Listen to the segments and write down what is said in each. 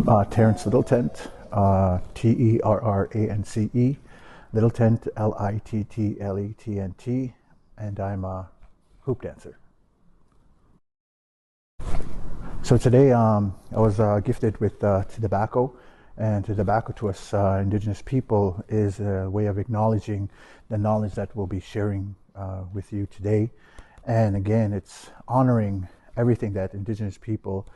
Terrence Littletent, Terrance, Littletent, Littletent, and I'm a hoop dancer. So today I was gifted with tobacco, and tobacco to us Indigenous people is a way of acknowledging the knowledge that we'll be sharing with you today. And again, it's honoring everything that Indigenous people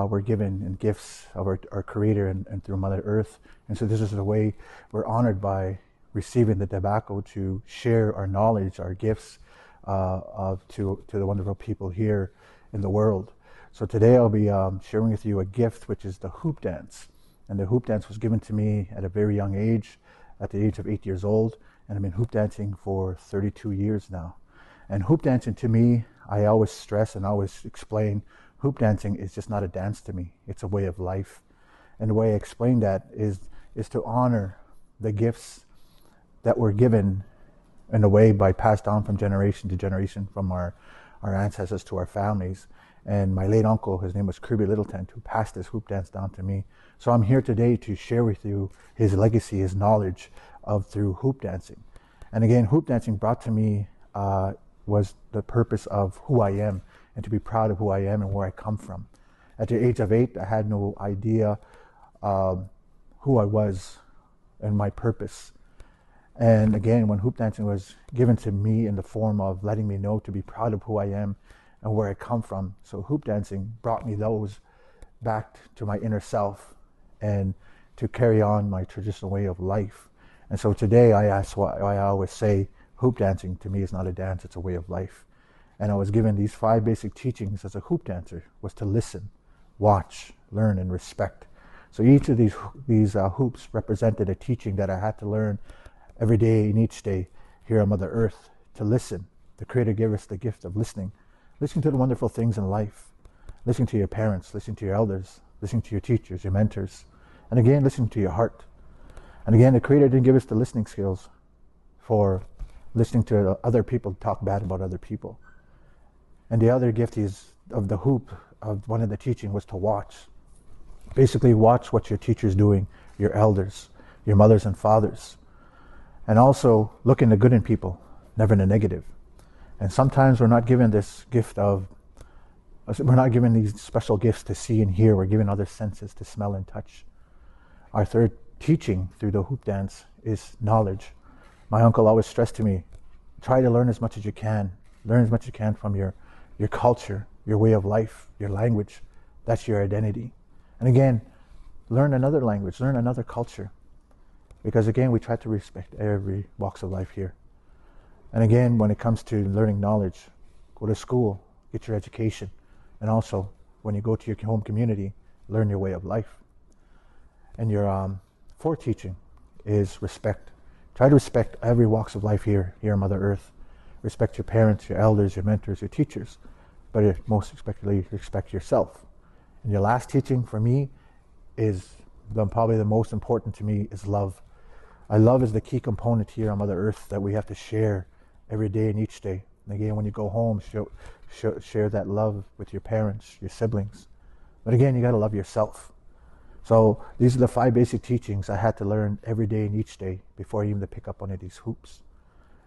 were given in gifts of our Creator and through Mother Earth. And so this is the way we're honored by receiving the tobacco to share our knowledge, our gifts to the wonderful people here in the world. So today I'll be sharing with you a gift, which is the hoop dance. And the hoop dance was given to me at a very young age, at the age of 8 years old. And I've been hoop dancing for 32 years now. And hoop dancing to me, I always stress and always explain, hoop dancing is just not a dance to me. It's a way of life. And the way I explain that is to honor the gifts that were given in a way by passed on from generation to generation from our ancestors to our families. And my late uncle, his name was Kirby Littletent, who passed this hoop dance down to me. So I'm here today to share with you his legacy, his knowledge through hoop dancing. And again, hoop dancing brought to me was the purpose of who I am and to be proud of who I am and where I come from. At the age of 8, I had no idea who I was and my purpose. And again, when hoop dancing was given to me in the form of letting me know to be proud of who I am and where I come from. So hoop dancing brought me those back to my inner self and to carry on my traditional way of life. And so today I ask why I always say hoop dancing to me is not a dance, it's a way of life. And I was given these 5 basic teachings as a hoop dancer, was to listen, watch, learn, and respect. So each of these hoops represented a teaching that I had to learn every day and each day here on Mother Earth. To listen. The Creator gave us the gift of listening. Listening to the wonderful things in life. Listening to your parents, listening to your elders, listening to your teachers, your mentors. And again, listening to your heart. And again, the Creator didn't give us the listening skills for listening to other people talk bad about other people. And the other gift is of the hoop, of one of the teaching, was to watch. Basically watch what your teacher's doing, your elders, your mothers and fathers. And also look in the good in people, never in the negative. And sometimes we're not given this gift we're not given these special gifts to see and hear. We're given other senses to smell and touch. Our third teaching through the hoop dance is knowledge. My uncle always stressed to me, try to learn as much as you can. Learn as much as you can from your culture, your way of life, your language. That's your identity. And again, learn another language, learn another culture. Because again, we try to respect every walks of life here. And again, when it comes to learning knowledge, go to school, get your education. And also, when you go to your home community, learn your way of life. And your fourth teaching is respect. Try to respect every walks of life here on Mother Earth. Respect your parents, your elders, your mentors, your teachers. But most especially, respect yourself. And your last teaching for me is probably the most important to me is love. Love is the key component here on Mother Earth that we have to share every day and each day. And again, when you go home, share that love with your parents, your siblings. But again, you got to love yourself. So these are the 5 basic teachings I had to learn every day and each day before I even pick up one of these hoops.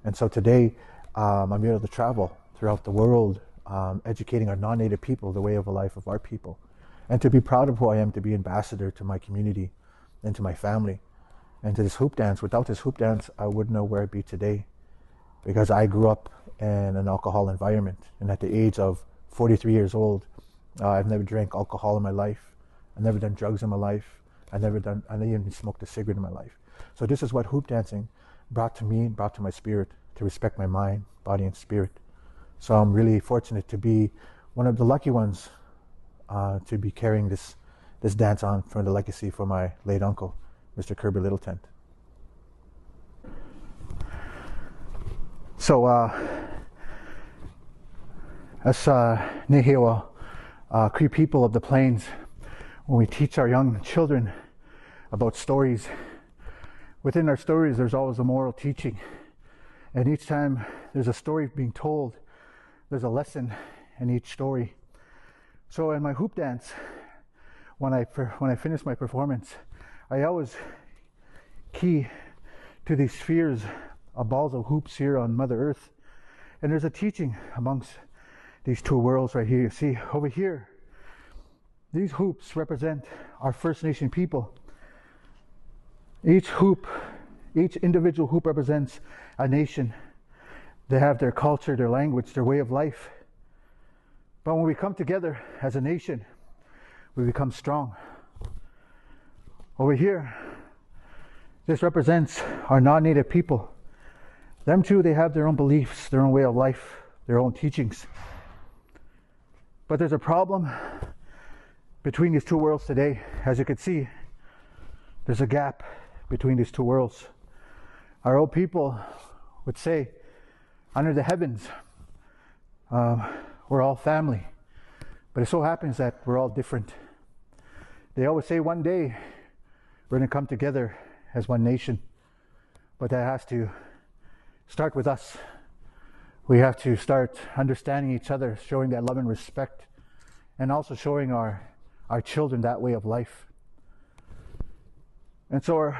And so today, I'm able to travel throughout the world, educating our non-native people the way of life of our people. And to be proud of who I am, to be ambassador to my community and to my family. And to this hoop dance. Without this hoop dance, I wouldn't know where I'd be today. Because I grew up in an alcohol environment. And at the age of 43 years old, I've never drank alcohol in my life. I've never done drugs in my life. I never even smoked a cigarette in my life. So this is what hoop dancing brought to me, brought to my spirit, to respect my mind, body, and spirit. So I'm really fortunate to be one of the lucky ones to be carrying this dance on for the legacy for my late uncle, Mr. Kirby Littletent. So, as Nehiwa, Cree people of the plains, when we teach our young children about stories, within our stories there's always a moral teaching. And each time there's a story being told, there's a lesson in each story. So in my hoop dance, when I finish my performance, I always key to these spheres of balls of hoops here on Mother Earth. And there's a teaching amongst these two worlds right here. You see over here, these hoops represent our First Nation people. Each individual hoop represents a nation. They have their culture, their language, their way of life. But when we come together as a nation, we become strong. Over here, this represents our non-native people. Them too, they have their own beliefs, their own way of life, their own teachings. But there's a problem between these two worlds today. As you can see, there's a gap between these two worlds. Our old people would say, under the heavens, we're all family. But it so happens that we're all different. They always say one day we're going to come together as one nation. But that has to start with us. We have to start understanding each other, showing that love and respect, and also showing our children that way of life. And so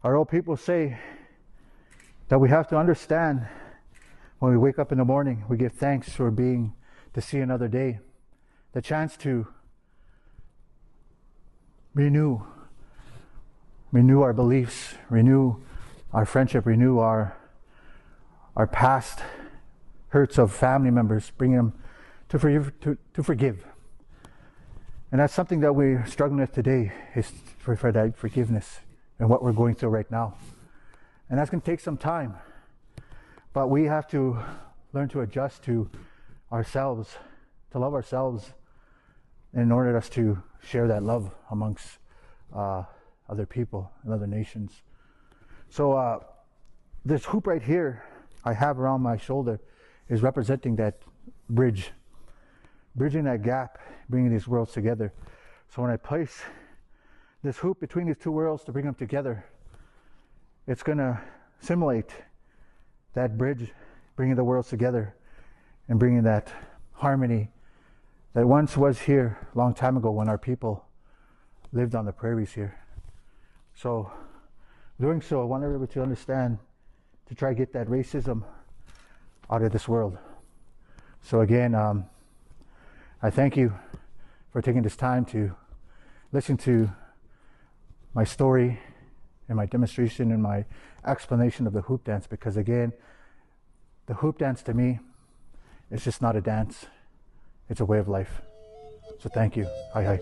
our old people say that we have to understand when we wake up in the morning, we give thanks for to see another day, the chance to renew our beliefs, renew our friendship, renew our past hurts of family members, bringing them to forgive. And that's something that we're struggling with today, is for that forgiveness and what we're going through right now. And that's going to take some time. But we have to learn to adjust to ourselves, to love ourselves, in order for us to share that love amongst other people and other nations. So this hoop right here I have around my shoulder is representing that bridge, bridging that gap, bringing these worlds together. So when I place this hoop between these two worlds to bring them together, it's going to simulate that bridge, bringing the worlds together and bringing that harmony that once was here a long time ago when our people lived on the prairies here. So doing so, I want everybody to understand, to try to get that racism out of this world. So again, I thank you for taking this time to listen to my story and my demonstration and my explanation of the hoop dance, because again, the hoop dance to me is just not a dance, it's a way of life. So thank you. Hi.